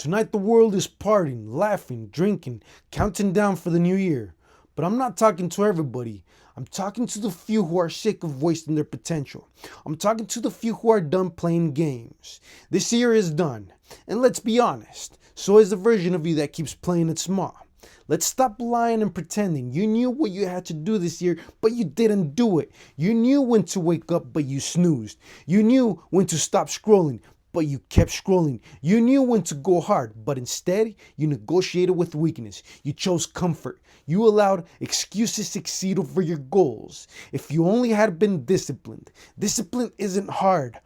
Tonight the world is partying, laughing, drinking, counting down for the new year. But I'm not talking to everybody. I'm talking to the few who are sick of wasting their potential. I'm talking to the few who are done playing games. This year is done. And let's be honest, so is the version of you that keeps playing it small. Let's stop lying and pretending. You knew what you had to do this year, but you didn't do it. You knew when to wake up, but you snoozed. You knew when to stop scrolling, but you kept scrolling. You knew when to go hard, but instead you negotiated with weakness. You chose comfort. You allowed excuses succeed over your goals. If you only had been disciplined. Discipline isn't hard.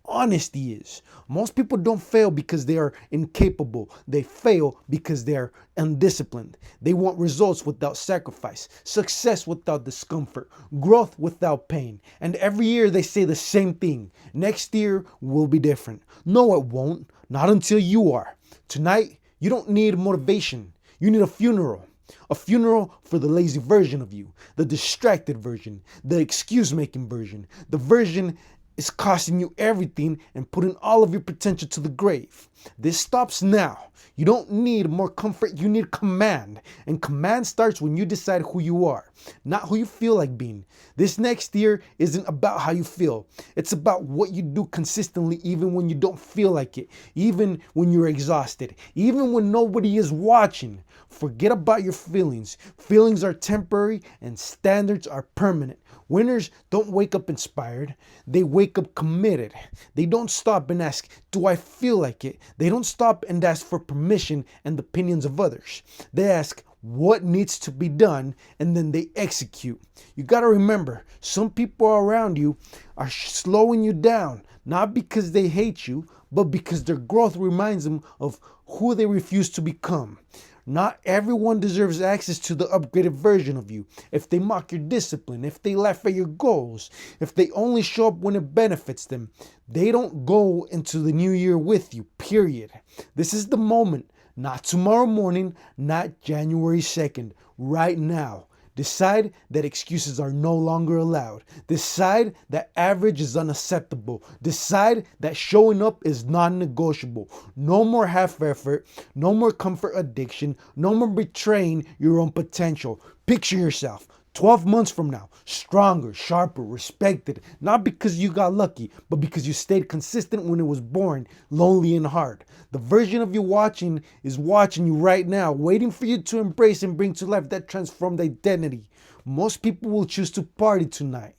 Honesty is. Most people don't fail because they are incapable. They fail because they are undisciplined. They want results without sacrifice, success without discomfort, growth without pain. And every year they say the same thing. Next year will be different. No, it won't. Not until you are. Tonight, you don't need motivation. You need a funeral. A funeral for the lazy version of you, the distracted version, the excuse-making version, the version is costing you everything and putting all of your potential to the grave. This stops now. You don't need more comfort, you need command. And command starts when you decide who you are, not who you feel like being. This next year isn't about how you feel. It's about what you do consistently even when you don't feel like it, even when you're exhausted, even when nobody is watching. Forget about your feelings. Feelings are temporary and standards are permanent. Winners don't wake up inspired. They wake up committed. They don't stop and ask, do I feel like it? They don't stop and ask for permission and the opinions of others. They ask, what needs to be done? And then they execute. You got to remember, some people around you are slowing you down, not because they hate you, but because their growth reminds them of who they refuse to become. Not everyone deserves access to the upgraded version of you. If they mock your discipline, if they laugh at your goals, if they only show up when it benefits them, they don't go into the new year with you, period. This is the moment, not tomorrow morning, not January 2nd, right now. Decide that excuses are no longer allowed. Decide that average is unacceptable. Decide that showing up is non-negotiable. No more half effort. No more comfort addiction. No more betraying your own potential. Picture yourself 12 months from now, stronger, sharper, respected, not because you got lucky, but because you stayed consistent when it was boring, lonely, and hard. The version of you watching is watching you right now, waiting for you to embrace and bring to life that transformed identity. Most people will choose to party tonight.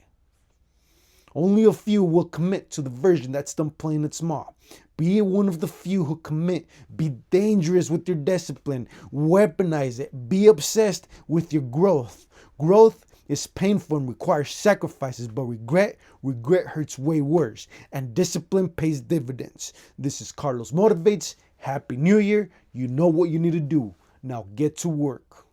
Only a few will commit to the version that's done playing it small. Be one of the few who commit. Be dangerous with your discipline. Weaponize it. Be obsessed with your growth. Growth is painful and requires sacrifices, but regret hurts way worse. And discipline pays dividends. This is Carlos Motivates. Happy New Year. You know what you need to do. Now get to work.